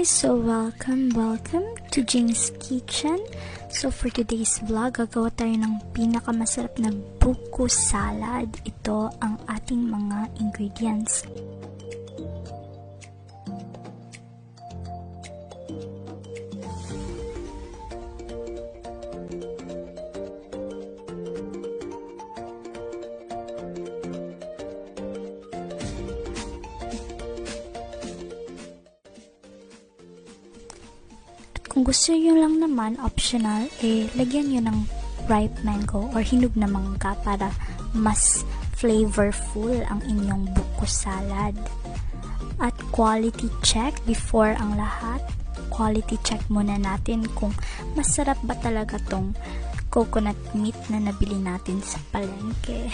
guys! So welcome to Jane's Kitchen. So for today's vlog, gagawa tayo ng pinakamasarap na buko salad. Ito ang ating mga ingredients. Kung gusto nyo lang naman, optional, lagyan nyo ng ripe mango or hinog na mangga para mas flavorful ang inyong buko salad. At quality check before ang lahat. Quality check muna natin kung masarap ba talaga tong coconut meat na nabili natin sa palengke.